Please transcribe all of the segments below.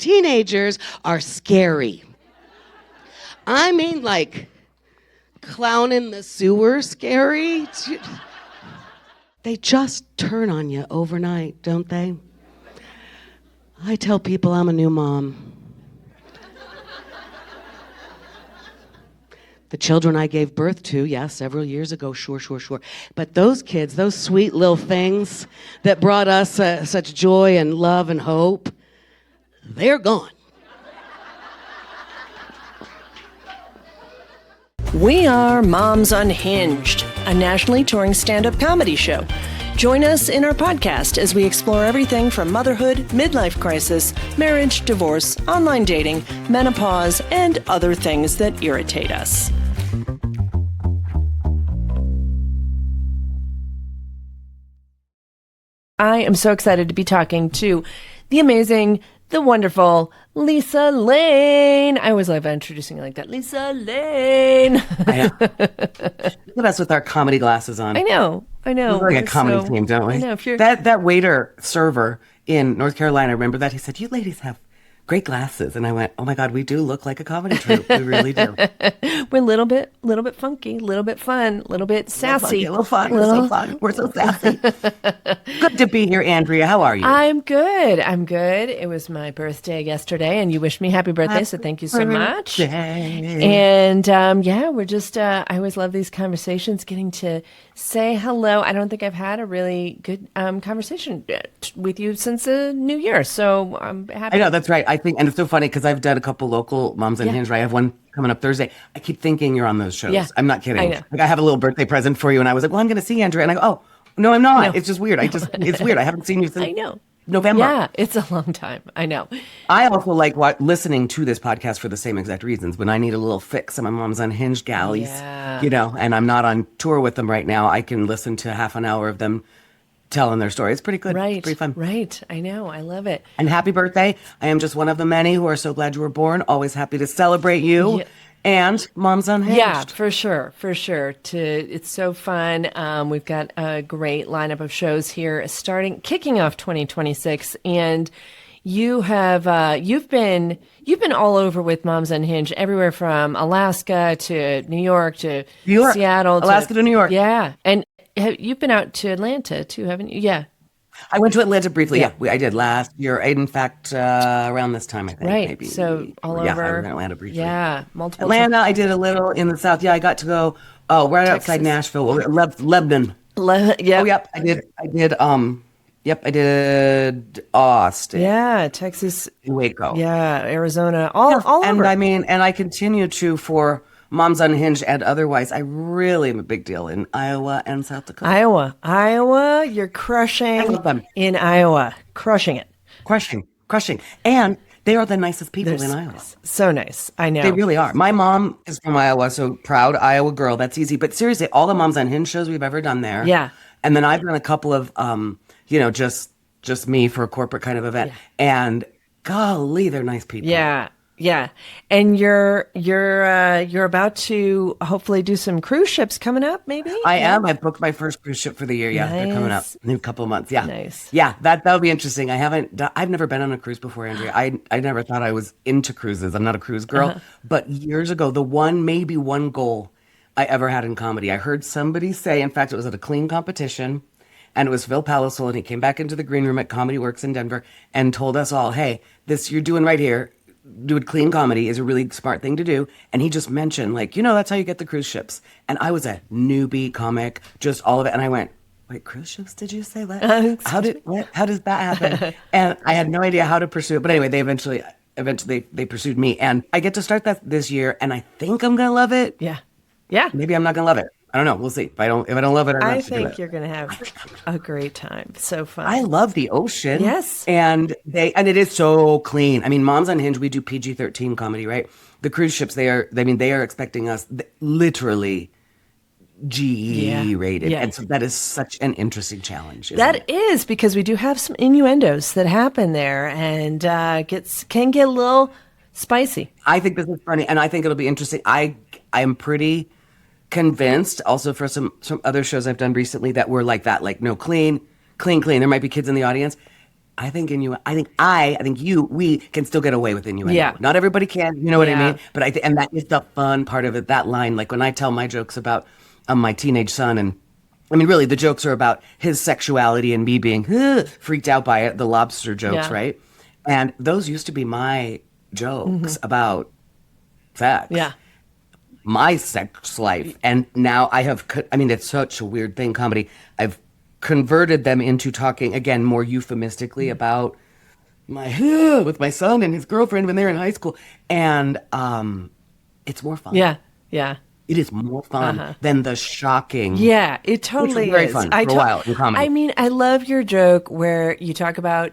Teenagers are scary. I mean, like, clown in the sewer scary. They just turn on you overnight, don't they? I tell people I'm a new mom. The children I gave birth to, yeah, several years ago, sure. But those kids, those sweet little things that brought us such joy and love and hope, they're gone. We are Moms Unhinged, a nationally touring stand-up comedy show. Join us in our podcast as we explore everything from motherhood, midlife crisis, marriage, divorce, online dating, menopause, and other things that irritate us. I am so excited to be talking to the amazing, the wonderful Lisa Lane. I always love introducing you like that. Lisa Lane. Look at us with our comedy glasses on. I know. We're like a comedy team, don't we? I know. If you're that waiter server in North Carolina, remember that? He said, "You ladies have great glasses," and I went, "Oh my God, we do look like a comedy troupe. We really do. We're a little bit funky, a little bit fun, a little bit sassy, a little fun. We're so fun. We're so sassy." Good to be here, Andrea. How are you? I'm good. It was my birthday yesterday, and you wished me happy birthday, so thank you so much. And we're just, I always love these conversations, getting to say hello. I don't think I've had a really good conversation with you since the new year, so I'm happy. I know, that's right. I think, and it's so funny because I've done a couple local Moms Unhinged. Right? I have one coming up Thursday. I keep thinking you're on those shows. Yeah. I'm not kidding. I know. Like, I have a little birthday present for you, and I was like, "Well, I'm going to see Andrea," and I go, "Oh, no, I'm not. No. It's just weird. It's weird. I haven't seen you since November." Yeah, it's a long time. I know. I also like listening to this podcast for the same exact reasons. When I need a little fix of my Moms Unhinged galleys, and I'm not on tour with them right now, I can listen to half an hour of them telling their story. It's pretty good. Right. It's pretty fun. Right. I know. I love it. And happy birthday. I am just one of the many who are so glad you were born. Always happy to celebrate you. Yeah. And Moms Unhinged. Yeah, for sure. It's so fun. We've got a great lineup of shows here kicking off 2026. And you have, you've been all over with Moms Unhinged, everywhere from Alaska to New York to Seattle. Alaska to New York. Yeah. And you've been out to Atlanta too, haven't you? Yeah. I went to Atlanta briefly. Yeah, I did last year. In fact, around this time, I think. Right. Maybe. So all over. Yeah, I went to Atlanta briefly. Yeah. Multiple. Atlanta, I did a little in the South. Yeah, I got to go. Right Texas. Outside Nashville, Lebanon. Yeah. Oh, yep. I did. I did Austin. Yeah, Texas. Waco. Yeah, Arizona. All over. And I continue to for Moms Unhinged and otherwise. I really am a big deal in Iowa and South Dakota. Iowa, you're crushing in Iowa. Crushing it. Crushing. And they are the nicest people in Iowa. So nice. I know. They really are. My mom is from Iowa, so proud Iowa girl. That's easy. But seriously, all the Moms Unhinged shows we've ever done there. Yeah. And then I've done a couple of, just me for a corporate kind of event. Yeah. And golly, they're nice people. Yeah. And you're about to hopefully do some cruise ships coming up, maybe? I am. I've booked my first cruise ship for the year. Yeah, nice. They're coming up in a couple of months. Yeah. Nice. Yeah, that'll be interesting. I've never been on a cruise before, Andrea. I never thought I was into cruises. I'm not a cruise girl. But years ago, the one goal I ever had in comedy, I heard somebody say, in fact, it was at a clean competition, and it was Phil Palisol, and he came back into the green room at Comedy Works in Denver and told us all, "Hey, this you're doing right here, doing clean comedy is a really smart thing to do." And he just mentioned, that's how you get the cruise ships. And I was a newbie comic, just all of it. And I went, "Wait, cruise ships? Did you say that? How does that happen?" And I had no idea how to pursue it. But anyway, they eventually they pursued me, and I get to start that this year. And I think I'm gonna love it. Yeah. Maybe I'm not gonna love it. I don't know. We'll see. If I don't love it, I think you're going to have a great time. So fun. I love the ocean. Yes. And it is so clean. I mean, Moms Unhinged, we do PG-13 comedy, right? The cruise ships, they are expecting us literally GE rated. Yeah. And so that is such an interesting challenge. That is, because we do have some innuendos that happen there, and can get a little spicy. I think this is funny, and I think it'll be interesting. I'm pretty convinced, also for some other shows I've done recently, that were like that, no, clean. There might be kids in the audience. I think we can still get away with innuendo. Yeah. Not everybody can, you know what I Yeah. mean? But I think, and that is the fun part of it. That line, like when I tell my jokes about my teenage son, and I mean, really, the jokes are about his sexuality and me being freaked out by it. The lobster jokes, Yeah. right? And those used to be my jokes about sex, Yeah. my sex life. And now I mean, it's such a weird thing, comedy. I've converted them into talking again more euphemistically about my with my son and his girlfriend when they're in high school. And it's more fun. Yeah. Yeah. It is more fun than the shocking, Yeah, it which was totally very is. fun for a while in I comedy. mean, I love your joke where you talk about,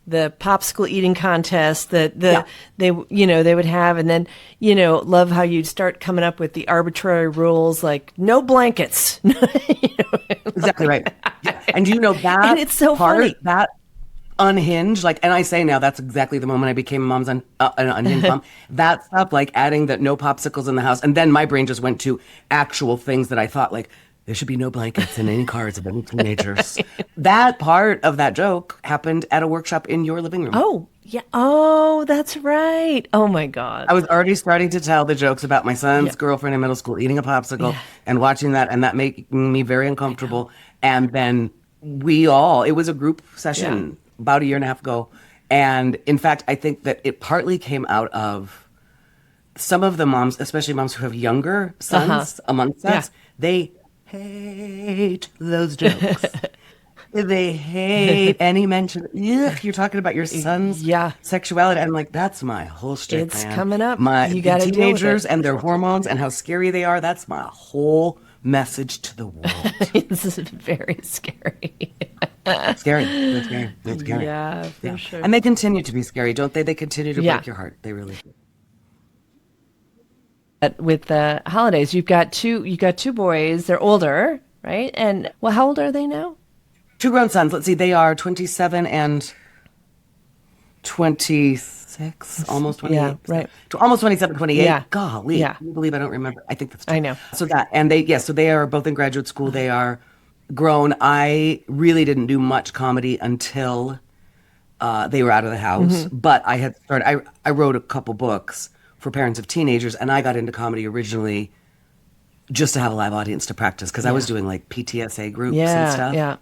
the popsicle eating contest that Yeah, they would have, and then, love how you'd start coming up with the arbitrary rules like no blankets. exactly right. Yeah. And you know And that it's so part, funny. that unhinged, like, and I say now that's exactly the moment I became a an unhinged mom. That stuff, like adding that no popsicles in the house, and then my brain just went to actual things that I thought like there should be no blankets in any cars of any teenagers. That part of that joke happened at a workshop in your living room. Oh, yeah. Oh, that's right. Oh my God. I was already starting to tell the jokes about my Yeah. son's girlfriend in middle school eating a popsicle Yeah. and watching that, and that making me very uncomfortable. And then it was a group Yeah. session about a year and a half ago. And in fact, I think that it partly came out of some of the moms, especially moms who have younger Uh-huh. sons amongst Yeah. us, they hate those jokes. They hate any mention. Ugh, you're talking about your son's Yeah. sexuality. I'm like, that's my whole shtick, It's man. coming up. My You the got to deal with teenagers it. and their hormones and how scary they are. That's my whole message to the world. This is very scary. Scary. They're scary. They're scary. Yeah, for Yeah. sure. And they continue to be scary, don't they? They continue to Yeah. break your heart. They really do. But with the holidays, you got two boys. They're older, right? And well, how old are they now? Two grown sons. Let's see. They are 27 and 26, almost 28. Yeah, right. Almost 27, 28. Yeah. Golly. Yeah. Can you believe I don't remember? I think that's true. I know. So so they are both in graduate school. They are grown. I really didn't do much comedy until they were out of the house. Mm-hmm. But I wrote a couple books for parents of teenagers, and I got into comedy originally just to have a live audience to practice because I was doing like PTSA groups and Yeah, stuff. yeah.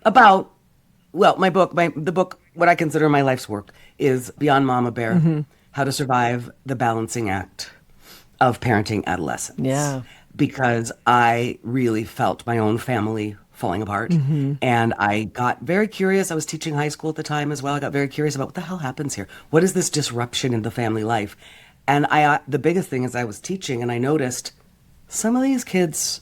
About the book, what I consider my life's work is Beyond Mama Bear, Mm-hmm. How to Survive the Balancing Act of Parenting Adolescents. Yeah. Because I really felt my own family falling apart. Mm-hmm. And I got very curious. I was teaching high school at the time as well. I got very curious about what the hell happens here? What is this disruption in the family life? And the biggest thing is I was teaching and I noticed some of these kids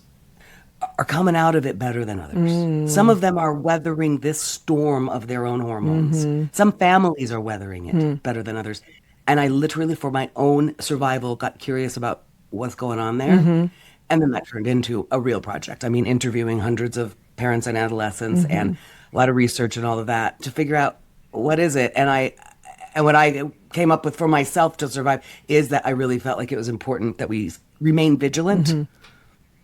are coming out of it better than others. Some of them are weathering this storm of their own hormones. Some families are weathering it better than others. And I literally, for my own survival, got curious about what's going on there. And then that turned into a real project. I mean, interviewing hundreds of parents and adolescents and a lot of research and all of that to figure out what is it. And what I came up with for myself to survive is that I really felt like it was important that we remain vigilant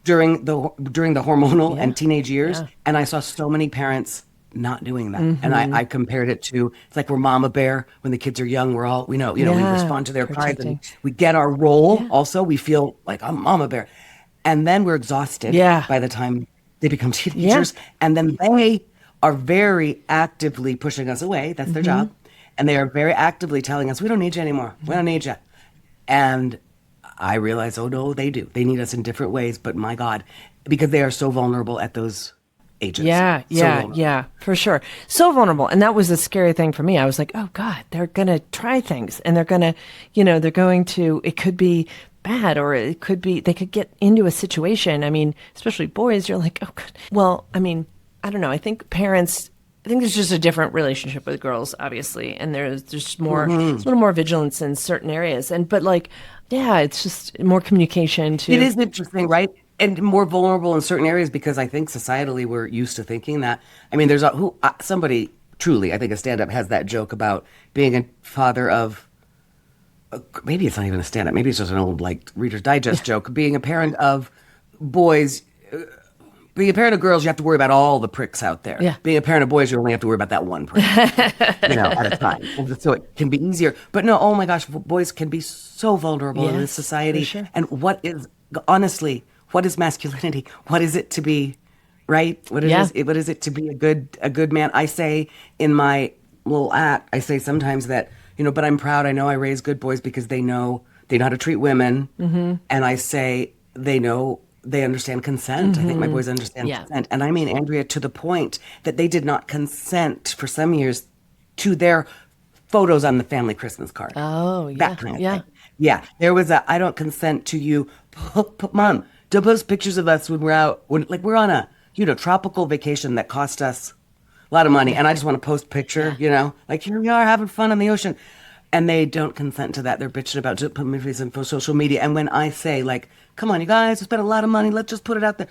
during the hormonal and teenage years. Yeah. And I saw so many parents not doing that. And I compared it to, it's like we're mama bear when the kids are young. We're all, we Yeah, respond to their cries and protecting. we get our role. Also, we feel like I'm mama bear. And then we're exhausted Yeah. by the time they become teenagers. And then they are very actively pushing us away. That's their job. And they are very actively telling us, we don't need you anymore. We don't need you. And I realize, oh no, they do. They need us in different ways, but my God, because they are so vulnerable at those ages. Yeah, So yeah, vulnerable. yeah, for sure. So vulnerable. And that was a scary thing for me. I was like, oh God, they're going to try things and they're going to, it could be bad or it could be, they could get into a situation. I mean, especially boys, you're like, oh God. Well, I mean, I don't know. I think there's just a different relationship with girls, obviously. And there's just more, it's a little more vigilance in certain areas. But yeah, it's just more communication too. It is interesting, right? And more vulnerable in certain areas because I think societally we're used to thinking that. I mean, there's somebody truly, I think a stand-up has that joke about being a father of, maybe it's not even a stand-up, maybe it's just an old like Reader's Digest joke, being a parent of boys being a parent of girls, you have to worry about all the pricks out there. Yeah. Being a parent of boys, you only have to worry about that one prick, at a time. So it can be easier. But no, oh my gosh, boys can be so vulnerable in this Yes, for society. sure. And honestly, what is masculinity? What is it to be, right? Yeah. What is it to be a good man? I say in my little act, I say sometimes that, but I'm proud. I know I raise good boys because they know how to treat women. And I say they understand consent. I think my boys understand Yeah. consent. And I mean, Andrea, to the point that they did not consent for some years to their photos on the family Christmas card. Oh, yeah. That kind of Yeah. thing. Yeah. There was I don't consent to you, Mom, to post pictures of us when we're out, like we're on a, tropical vacation that cost us a lot of money. And I just want to post a picture, like here we are having fun on the ocean. And they don't consent to that. They're bitching about just putting movies in for social media. And when I say, like, come on, you guys, we spent a lot of money, let's just put it out there.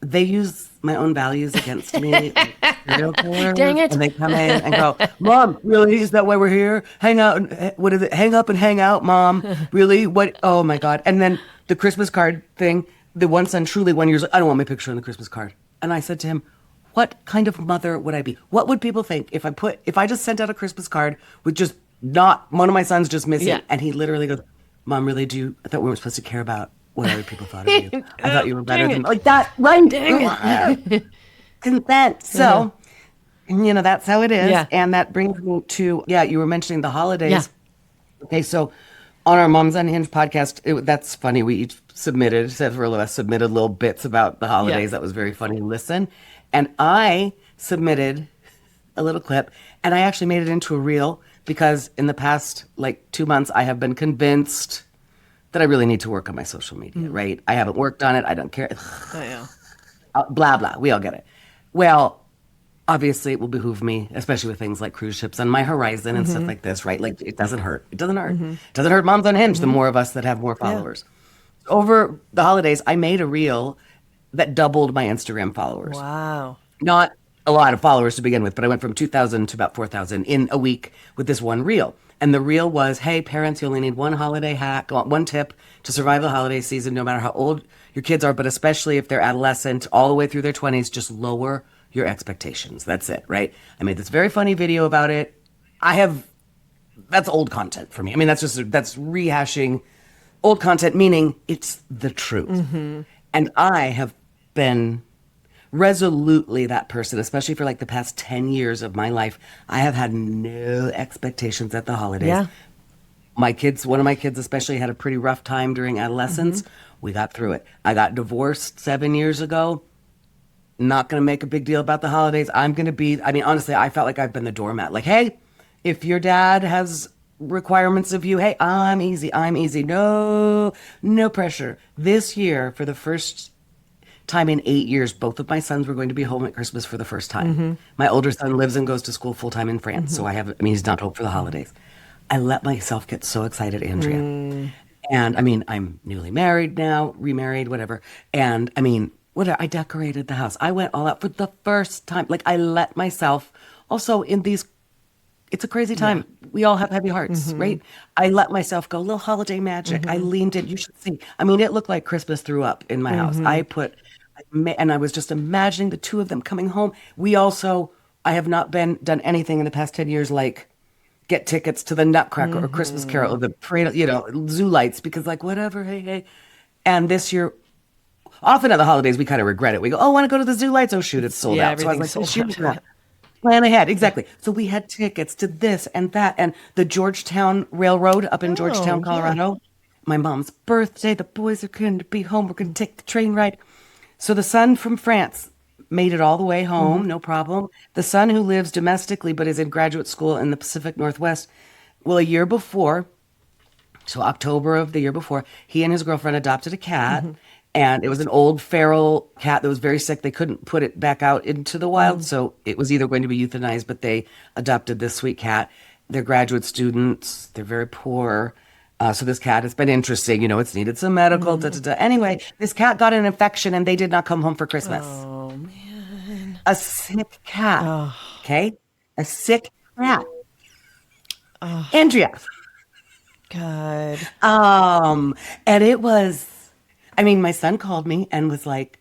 They use my own values against me, like serial killers. Dang it. And they come in and go, Mom, really? Is that why we're here? Hang out. What is it? Hang up and hang out, Mom. Really? What? Oh, my God. And then the Christmas card thing, the one son, truly 1 year, I don't want my picture on the Christmas card. And I said to him, what kind of mother would I be? What would people think if I just sent out a Christmas card with just not one of my sons just missing? Yeah. And he literally goes, Mom, really, I thought we were supposed to care about what other people thought of you. I thought you were better than like that. Right? Dang it. Consent. So, that's how it is. Yeah. And that brings me to, you were mentioning the holidays. Yeah. Okay, so on our Moms Unhinged podcast, that's funny. We each several of us submitted little bits about the holidays. Yeah. That was very funny to listen. And I submitted a little clip, and I actually made it into a reel because in the past, 2 months, I have been convinced that I really need to work on my social media, right? I haven't worked on it. I don't care. Yeah. Blah, blah. We all get it. Well, obviously, it will behoove me, especially with things like cruise ships on my horizon and stuff like this, right? Like, it doesn't hurt. It doesn't hurt. It doesn't hurt Moms Unhinged, the more of us that have more followers. Over the holidays, I made a reel that doubled my Instagram followers. Wow. Not a lot of followers to begin with, but I went from 2,000 to about 4,000 in a week with this one reel. And the reel was, hey, parents, you only need one holiday hack, one tip to survive the holiday season, no matter how old your kids are, but especially if they're adolescent, all the way through their 20s, just lower your expectations. That's it, right? I made this very funny video about it. That's old content for me. I mean, that's rehashing old content, meaning it's the truth. And I have been resolutely that person, especially for the past 10 years of my life. I have had no expectations at the holidays. Yeah. One of my kids especially had a pretty rough time during adolescence. We got through it. I got divorced 7 years ago. Not going to make a big deal about the holidays. Honestly, I felt like I've been the doormat. Like, hey, if your dad has requirements of you, hey, I'm easy. No pressure. This year, for the first time in 8 years, both of my sons were going to be home at Christmas for the first time. My older son lives and goes to school full time in France, so he's not home for the holidays. I let myself get so excited, Andrea. And I'm newly married now, remarried, whatever. And I decorated the house. I went all out for the first time. I let myself also it's a crazy time. We all have heavy hearts, right? I let myself go, little holiday magic. I leaned in. You should see. It looked like Christmas threw up in my house. And I was just imagining the two of them coming home. I have not done anything in the past 10 years like get tickets to the Nutcracker or Christmas Carol or the parade, zoo lights, because whatever, hey. And this year, often at the holidays, we kind of regret it. We go, oh, want to go to the zoo lights? Oh, shoot, it's sold out. So I was like, this year, plan ahead. Exactly. So we had tickets to this and that and the Georgetown Railroad up in Georgetown, Colorado. My mom's birthday. The boys are going to be home. We're going to take the train ride. So the son from France made it all the way home, no problem. The son who lives domestically but is in graduate school in the Pacific Northwest, well, a year before, so October of the year before, he and his girlfriend adopted a cat. And it was an old feral cat that was very sick. They couldn't put it back out into the wild, so it was either going to be euthanized, but they adopted this sweet cat. They're graduate students. They're very poor. So this cat has been interesting. It's needed some medical. Anyway, this cat got an infection, and they did not come home for Christmas. Oh, man. A sick cat. Okay? A sick cat. Andrea. God. And it was... my son called me and was like,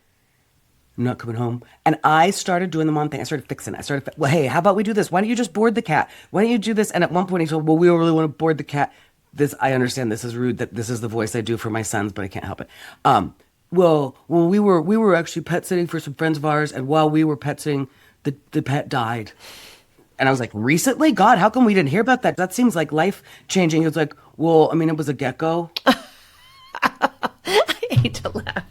I'm not coming home. And I started doing the mom thing. I started fixing it. Well, hey, how about we do this? Why don't you just board the cat? Why don't you do this? And at one point he said, well, we don't really want to board the cat. I understand this is rude, that this is the voice I do for my sons, but I can't help it. Well, we were actually pet sitting for some friends of ours, and while we were pet sitting, the pet died. And I was like, recently? God, how come we didn't hear about that? That seems like life changing. He was like, well, I mean, it was a gecko. I hate to laugh.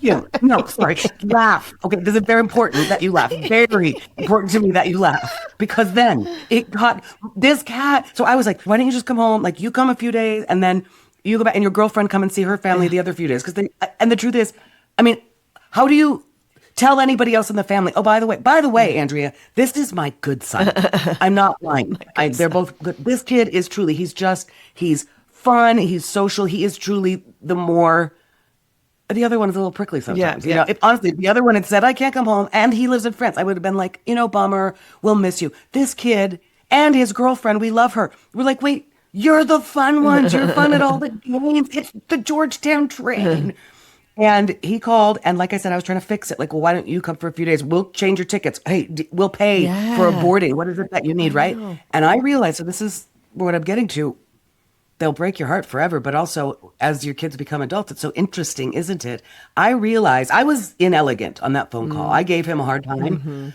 Yeah, no, sorry. Laugh. Okay, this is very important that you laugh. Very important to me that you laugh. Because then it got this cat. So I was like, why don't you just come home? Like, you come a few days and then you go back and your girlfriend come and see her family the other few days. And the truth is, I mean, how do you tell anybody else in the family? Oh, by the way, Andrea, this is my good son. I'm not lying. They're both good. This kid is truly, he's fun. He's social. He is truly the other one is a little prickly sometimes. You know, if honestly, if the other one had said, I can't come home and he lives in France, I would have been like, bummer, we'll miss you. This kid and his girlfriend, we love her. We're like, wait, you're the fun ones. You're fun at all the games. It's the Georgetown train. And he called, and like I said, I was trying to fix it. Like, well, why don't you come for a few days? We'll change your tickets. Hey, we'll pay for a boarding. What is it that you need, right? And I realized, so this is what I'm getting to. They'll break your heart forever, but also as your kids become adults, it's so interesting, isn't it? I realized I was inelegant on that phone call. I gave him a hard time.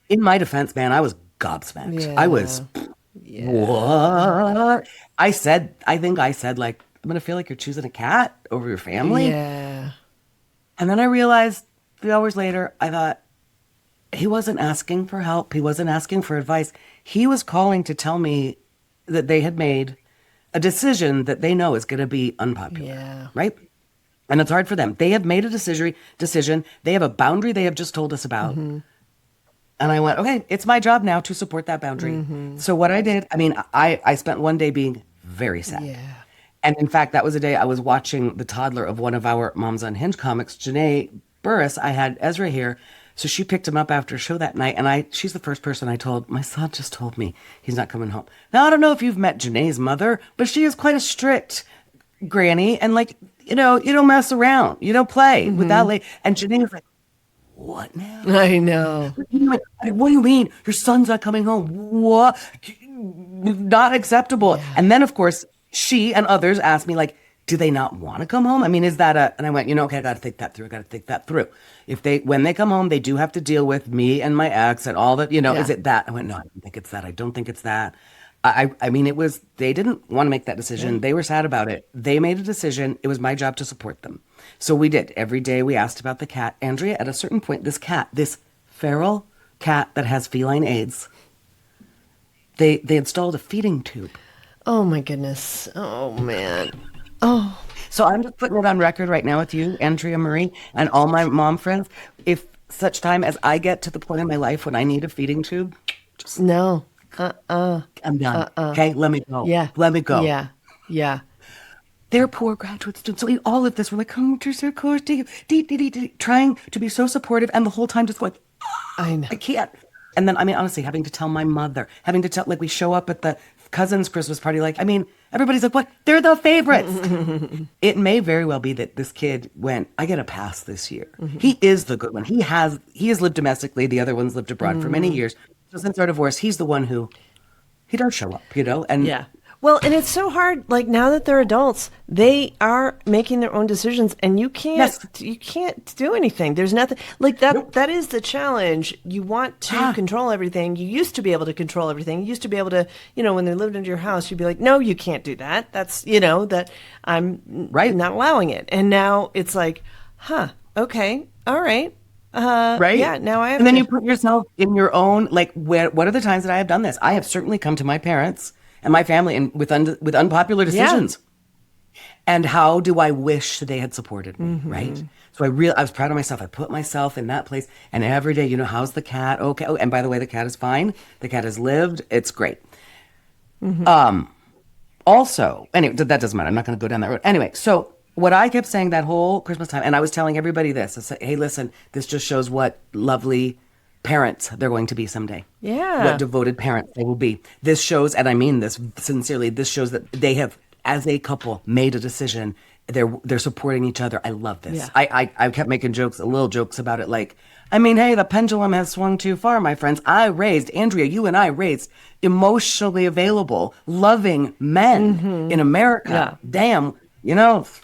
In my defense, man, I was gobsmacked. Yeah. I was, what? I think I said, like, I'm going to feel like you're choosing a cat over your family. Yeah. And then I realized 3 hours later, I thought, he wasn't asking for help. He wasn't asking for advice. He was calling to tell me that they had made a decision that they know is going to be unpopular, right? And it's hard for them. They have made a decision. They have a boundary they have just told us about. And I went, okay, it's my job now to support that boundary. So what I did, I mean, I spent one day being very sad. Yeah. And in fact, that was a day I was watching the toddler of one of our Moms Unhinged comics, Janae Burris. I had Ezra here. So she picked him up after a show that night, and she's the first person I told. My son just told me he's not coming home. Now, I don't know if you've met Janae's mother, but she is quite a strict granny, and like, you don't mess around. You don't play with that lady. And Janae was like, what now? I know. What do you mean? Your son's not coming home. What? Not acceptable. Yeah. And then, of course, she and others asked me, like, do they not want to come home? I mean, is that and I went, okay, I got to think that through. When they come home, they do have to deal with me and my ex and all that, is it that? I went, no, I don't think it's that. I don't think it's that. I mean, they didn't want to make that decision. They were sad about it. They made a decision. It was my job to support them. So we did. Every day we asked about the cat. Andrea, at a certain point, this feral cat that has feline AIDS, they installed a feeding tube. Oh my goodness. Oh man. Oh. So I'm just putting it on record right now with you, Andrea Marie, and all my mom friends. If such time as I get to the point in my life when I need a feeding tube, just no. I'm done. Okay, let me go. Yeah. Let me go. Yeah. Yeah. They're poor graduate students. So in all of this, we're like, come to your course, trying to be so supportive, and the whole time just going, I know. I can't. And then, I mean, honestly, having to tell my mother, like, we show up at the cousin's Christmas party, like, I mean, everybody's like, what? They're the favorites. It may very well be that this kid went, I get a pass this year. He is the good one. He has lived domestically. The other one's lived abroad for many years. So since our divorce, he's the one who, he does show up, and yeah. Well, and it's so hard. Like, now that they're adults, they are making their own decisions, and you can't do anything. There's nothing like that. Nope. That is the challenge. You want to control everything. You used to be able to control everything. You used to be able to, when they lived into your house, you'd be like, no, you can't do that. That's, that I'm not allowing it. And now it's like, okay, all right. Right? Yeah, now I have And then you put yourself in your own, like, what are the times that I have done this? I have certainly come to my parents and my family and with unpopular decisions. Yeah. And how do I wish they had supported me, right? So I was proud of myself. I put myself in that place. And every day, how's the cat? Okay. Oh, and by the way, the cat is fine. The cat has lived. It's great. Also, anyway, that doesn't matter. I'm not going to go down that road. Anyway, so what I kept saying that whole Christmas time, and I was telling everybody this, I said, hey, listen, this just shows what lovely parents they're going to be someday. Yeah. What devoted parents they will be. This shows, and I mean this sincerely, this shows that they have, as a couple, made a decision they're supporting each other. I love this. Yeah. I kept making little jokes about it. Like, I mean, hey, the pendulum has swung too far, my friends. Andrea, you and I raised emotionally available, loving men in Yeah. America. Damn,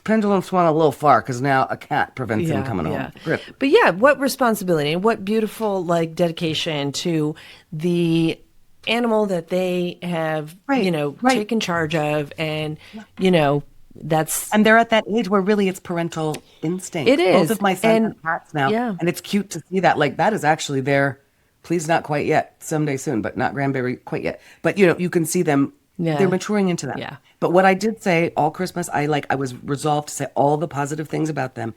pendulum swung a little far because now a cat prevents him Yeah, coming yeah. home. Grip. But yeah, what responsibility and what beautiful like dedication to the animal that they have, Right, right. taken charge of and, you know, that's And they're at that age where really it's parental it instinct. Both is. of my sons And have cats now, yeah. and it's cute to see that. Like that is actually their, please not quite yet, someday soon, but not Granberry quite yet. But you can see them, they're Yeah. maturing into that. Yeah. But what I did say all Christmas, I was resolved to say all the positive things about them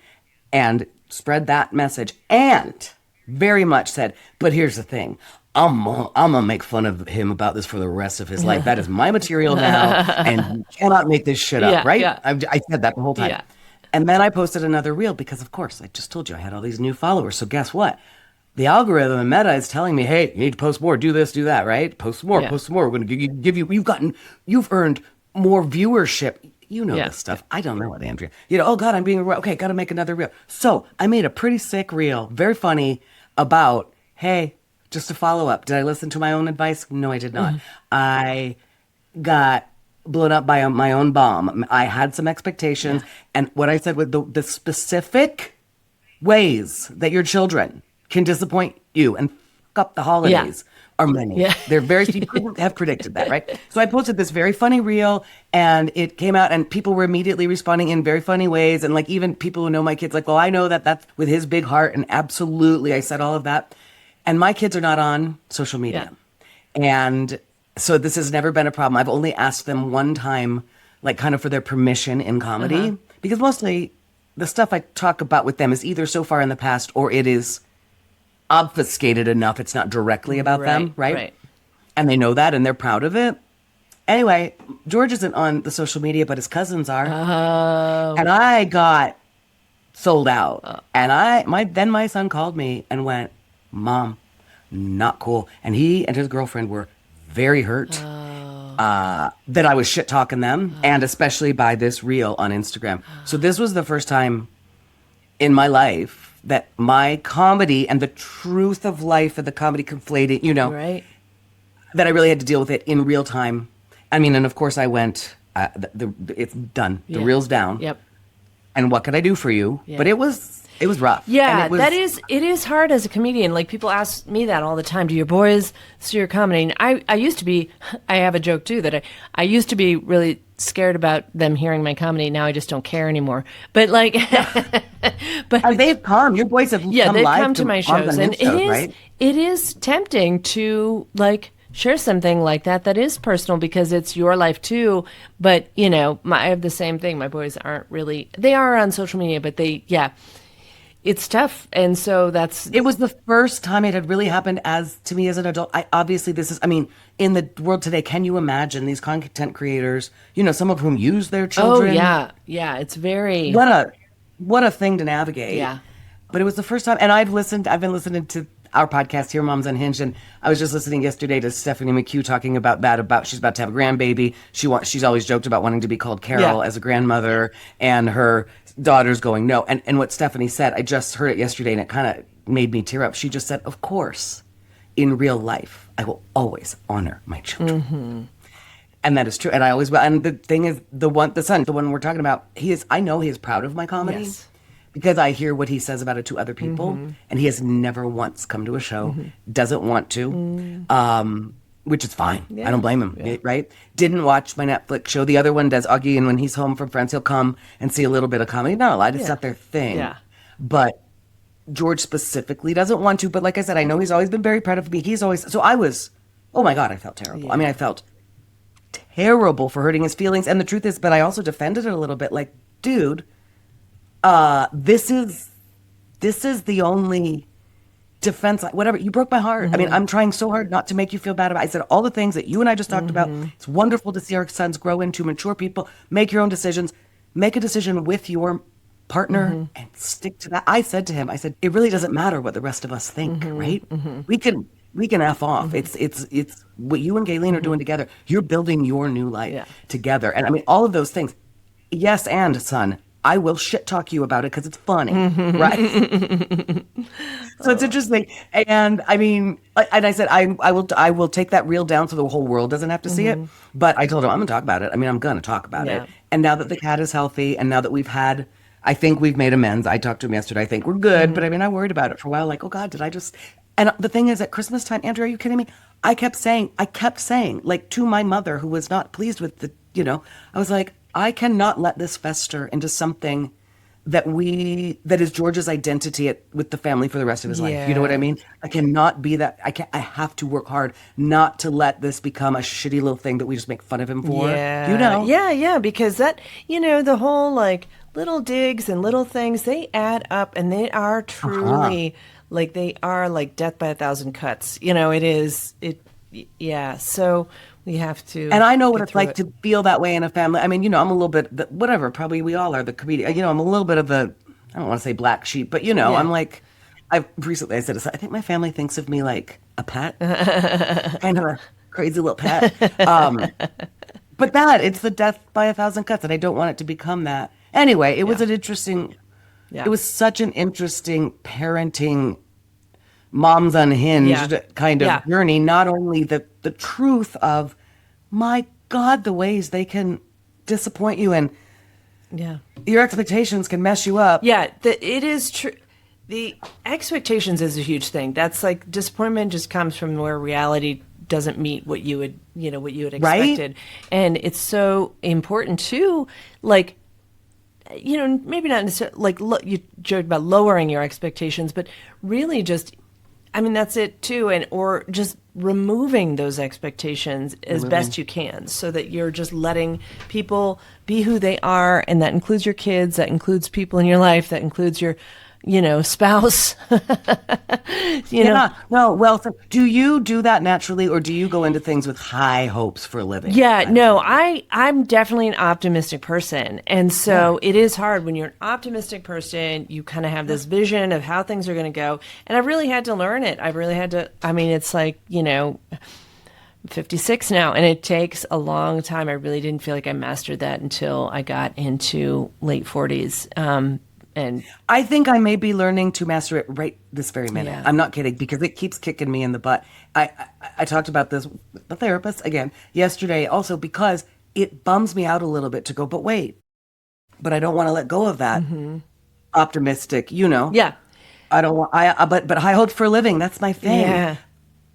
and spread that message. And very much said, but here's the thing. I'm gonna make fun of him about this for the rest of his life. That is my material now, and you cannot make this shit up, Yeah, right? yeah. I said that the whole time. Yeah. And then I posted another reel because, of course, I just told you I had all these new followers. So guess what? The algorithm and Meta is telling me, hey, you need to post more, do this, do that, right? Post more, Yeah. post more. We're going to give you, you've earned more viewership. You know Yeah. this stuff. I don't know it, Andrea. Oh God, I'm being, okay, got to make another reel. So I made a pretty sick reel, very funny, about, hey, just a follow up. Did I listen to my own advice? No, I did not. I got blown up by my own bomb. I had some expectations. And what I said with the specific ways that your children can disappoint you and fuck up the holidays are many. Yeah. They're very, you couldn't have predicted that, right? So I posted this very funny reel and it came out and people were immediately responding in very funny ways. And like even people who know my kids, like, well, I know that that's with his big heart. And absolutely, I said all of that. And my kids are not on social media. And so this has never been a problem. I've only asked them one time, like kind of for their permission in comedy, because mostly the stuff I talk about with them is either so far in the past or it is obfuscated enough. It's not directly about them, right? Right. And they know that and they're proud of it. Anyway, George isn't on the social media, but his cousins are. Oh. And I got sold out. And then my son called me and went, Mom, not cool. And he and his girlfriend were very hurt that I was shit talking them, and especially by this reel on Instagram. So this was the first time in my life that my comedy and the truth of life and the comedy conflating, Right. that I really had to deal with it in real time. I mean, and of course I went, it's done. The Yeah. reel's down. Yep. And what could I do for you? Yeah. But it was rough. Yeah, And it is hard as a comedian. Like people ask me that all the time. Do your boys see your comedy? And I used to be, I have a joke too that I used to be really scared about them hearing my comedy. Now I just don't care anymore. But like, but they've come. Your boys have yeah, come they've live come to my Moms shows, and Unhinged shows, right? it is tempting to like share something like that is personal because it's your life too. But I have the same thing. My boys aren't really. They are on social media, but it's tough. And so It was the first time it had really happened to me as an adult. In the world today, can you imagine these content creators, some of whom use their children? Oh yeah. Yeah. It's very, What a thing to navigate. Yeah. But it was the first time, and I've been listening to our podcast here, Moms Unhinged, and I was just listening yesterday to Stephanie McHugh talking about that, she's about to have a grandbaby. She's always joked about wanting to be called Carol as a grandmother, and her daughter's going no. And what Stephanie said, I just heard it yesterday and it kind of made me tear up. She just said, of course, in real life, I will always honor my children. And that is true. And I always will. And the thing is, the one we're talking about, I know he is proud of my comedy. Yes. Because I hear what he says about it to other people, and he has never once come to a show, doesn't want to, which is fine. I don't blame him, right? Didn't watch my Netflix show. The other one does Augie, and when he's home from friends, he'll come and see a little bit of comedy. Not a lot, it's not their thing. Yeah. But George specifically doesn't want to. But like I said, I know he's always been very proud of me. So I was, oh my God, I felt terrible. Yeah. I mean, I felt terrible for hurting his feelings. And the truth is, but I also defended it a little bit. Like, dude, this is the only defense, whatever. You broke my heart. I mean, I'm trying so hard not to make you feel bad about it. I said all the things that you and I just talked about. It's wonderful to see our sons grow into mature people, make your own decisions, make a decision with your partner and stick to that. I said to him, it really doesn't matter what the rest of us think, right? We can F off. It's what you and Gayleen are doing together. You're building your new life together. And I mean, all of those things. Yes, and son, I will shit talk you about it because it's funny, right? So it's interesting. And I mean, and I said, I will take that reel down so the whole world doesn't have to see it. But I told him, I'm going to talk about it. I mean, I'm going to talk about it. Yeah. And now that the cat is healthy and now that I think we've made amends. I talked to him yesterday. I think we're good. But I mean, I worried about it for a while. Like, oh God, did I just, and the thing is at Christmas time, Andrew, are you kidding me? I kept saying, like to my mother who was not pleased with I was like, I cannot let this fester into something that is George's identity with the family for the rest of his life. You know what I Yeah. mean? I cannot be that. I have to work hard not to let this become a shitty little thing that we just make fun of him for. You Yeah. know? Yeah, yeah, because that, the whole like little digs and little things, they add up and they are Uh-huh. truly like they are like death by a thousand cuts. Yeah. So we have And to I know what get it's through like it. to feel that way in a family. I mean, I'm a little bit, whatever, probably we all are the comedian. I'm a little bit of I don't want to say black sheep, but Yeah. I'm like, I said, I think my family thinks of me like a pet, kind of a crazy little pet. But it's the death by a thousand cuts, and I don't want it to become that. Anyway, Yeah. it Yeah. was such an interesting parenting, Moms Yeah. Unhinged kind of Yeah. journey. Not only the truth of, my God, the ways they can disappoint you and Yeah. your expectations can mess you up. Yeah, it is true. The expectations is a huge thing. That's like disappointment just comes from where reality doesn't meet what you had Right? expected. And it's so important too, like, maybe not necessarily like you joked about lowering your expectations, but really just, I mean, that's it too. And, or just removing those expectations as Removing. best you can so that you're just letting people be who they are. And that includes your kids, that includes people in your life, that includes your, spouse, you know. Yeah. No, well, so do you do that naturally, or do you go into things with high hopes for a living Yeah, kind of no, thing? I'm definitely an optimistic person. And Yeah. so it is hard when you're an optimistic person, you kind of have this vision of how things are going to go. And I really had to learn it. I really had to, I mean, it's like, 56 now, and it takes a long time. I really didn't feel like I mastered that until I got into late 40s. And I think I may be learning to master it right this very minute. yeah, I'm not kidding because it keeps kicking me in the butt. I talked about this with the therapist again yesterday also because it bums me out a little bit to go, but wait, but I don't want to let go of that optimistic. yeah, I don't want, but high hopes for a living. That's my thing. yeah.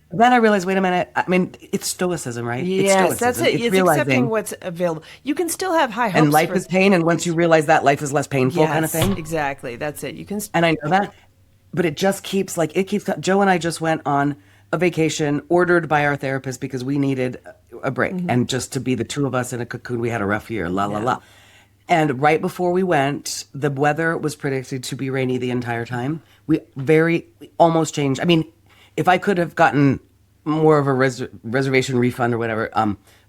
Then I realized, wait a minute. I mean, it's stoicism, right? It's Yes, that's stoicism. it. It's It's accepting realizing, what's available. You can still have high and hopes life for, is pain. And once you realize that life is less painful kind of yes, thing. exactly. That's it. You can, And I know that, but Joe and I just went on a vacation ordered by our therapist because we needed a break and just to be the two of us in a cocoon. We had a rough year, la, la, yeah, la. And right before we went, the weather was predicted to be rainy the entire time. We almost changed. I mean, if I could have gotten more of a reservation refund or whatever,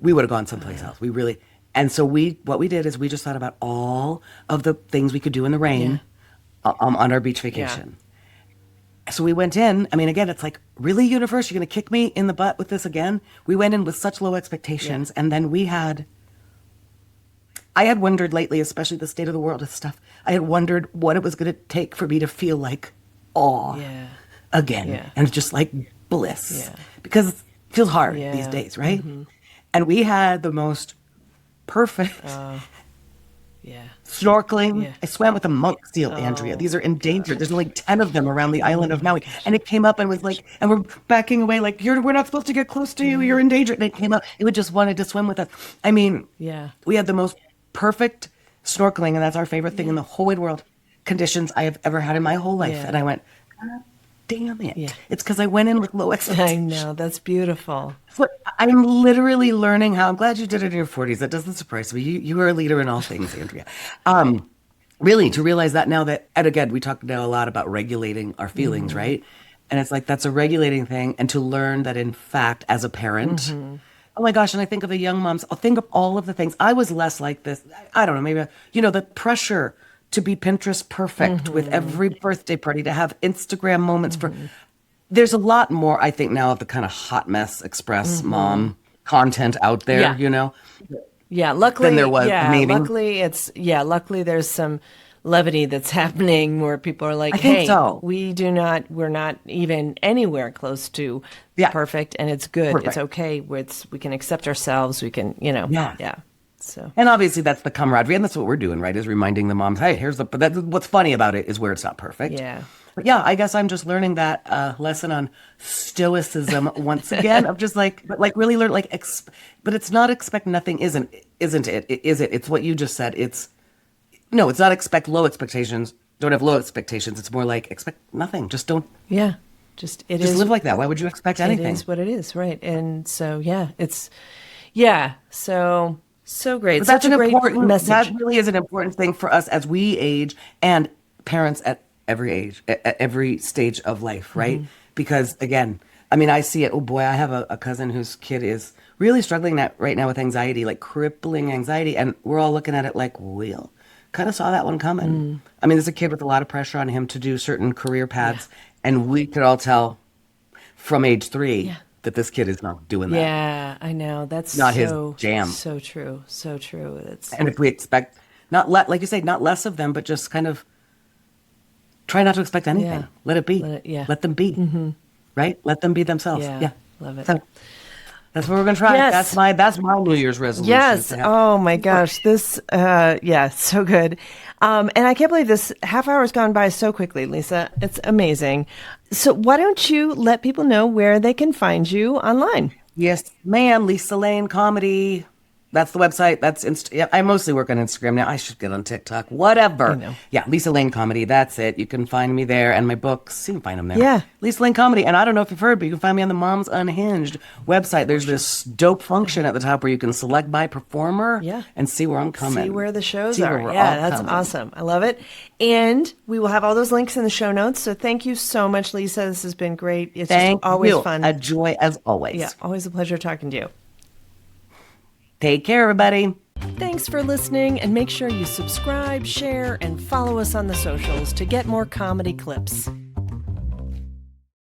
we would have gone someplace else. We really, and so what we did is we just thought about all of the things we could do in the yeah, rain, on our beach yeah, vacation. So we went in. I mean, again, it's like, really, universe, you're going to kick me in the butt with this again? We went in with such low yeah, expectations, and then I had wondered lately, especially the state of the world and stuff. I had wondered what it was going to take for me to feel like awe yeah, again yeah, and just like bliss yeah, because it feels hard these yeah, days, right? And we had the most perfect yeah, snorkeling. yeah. I swam with a monk seal, Andrea. Oh These are my endangered. There's gosh. only 10 of them around the Oh island of my Maui. gosh. And it came up and was like, and we're backing away, like, we're not supposed to get close to you. Yeah, You're endangered. And it came up. It would just wanted to swim with us. I mean, yeah, we had the most perfect snorkeling, and that's our favorite thing in yeah, the whole wide world, conditions I have ever had in my whole life. yeah, And I went, God damn yeah. it. It's because I went in with low I expectations. know. That's beautiful. But I'm literally learning how. I'm glad you did it in your 40s. That doesn't surprise me. You are a leader in all things, Andrea. Really, to realize that now that, and again, we talked now a lot about regulating our feelings, right? And it's like that's a regulating thing. And to learn that, in fact, as a parent, oh my gosh, and I think of the young moms, I'll think of all of the things. I was less like this. I don't know, maybe, the pressure to be Pinterest perfect with every birthday party, to have Instagram moments for. There's a lot more, I think, now of the kind of hot mess express mom content out there, Yeah. Yeah, luckily, than there was maybe. luckily there's some levity that's happening where people are like, I think hey, so. we're not even anywhere close to Yeah, perfect, and it's good. It's perfect. okay. We can accept ourselves. We can, Yes. yeah. So, And obviously that's the camaraderie, and that's what we're doing, right? Is reminding the moms, hey, but that's what's funny about it is where it's not perfect. yeah. But yeah, I guess I'm just learning that lesson on stoicism once again of just but like really learn but it's not expect nothing, isn't it? Is it? It's what you just said. It's no, it's not expect low expectations. Don't have low expectations. It's more like expect nothing. Just don't. Yeah. Just live like that. Why would you expect It anything? is what it is, right? And so, yeah. So great. But Such that's a an great important, that message. really is an important thing for us as we age and parents at every age, at every stage of life, right? Because again, I mean, I see it. Oh boy, I have a cousin whose kid is really struggling right now with anxiety, like crippling anxiety. And we're all looking at it like, well, kind of saw that one coming. I mean, there's a kid with a lot of pressure on him to do certain career Yeah. paths. And we could all tell from age 3 Yeah. that this kid is not doing that. Yeah, I know. That's Not his so, jam. so true. So true. It's, And if we expect like you say, not less of them, but just kind of try not to expect anything. yeah. Let it be. Yeah. Let them be. Right? Let them be themselves. Yeah. Yeah. Love it. So that's what we're gonna try. Yes. That's my New Year's resolution. is Yes. to have- Oh my gosh. This, yeah, so good. And I can't believe this half hour has gone by so quickly, Lisa. It's amazing. So why don't you let people know where they can find you online? Yes, ma'am. Lisa Lane Comedy. That's the website. Yeah, I mostly work on Instagram now. I should get on TikTok. Whatever. I know. Yeah, Lisa Lane Comedy. That's it. You can find me there, and my books. You can find them there. Yeah. Lisa Lane Comedy. And I don't know if you've heard, but you can find me on the Moms Unhinged website. There's this dope function at the top where you can select by performer. Yeah. And see where I'm coming. See where the shows See where are. we're Yeah, all that's coming. awesome. I love it. And we will have all those links in the show notes. So thank you so much, Lisa. This has been great. It's Thank just always you. fun. A joy as always. Yeah, always a pleasure talking to you. Take care, everybody. Thanks for listening, and make sure you subscribe, share, and follow us on the socials to get more comedy clips.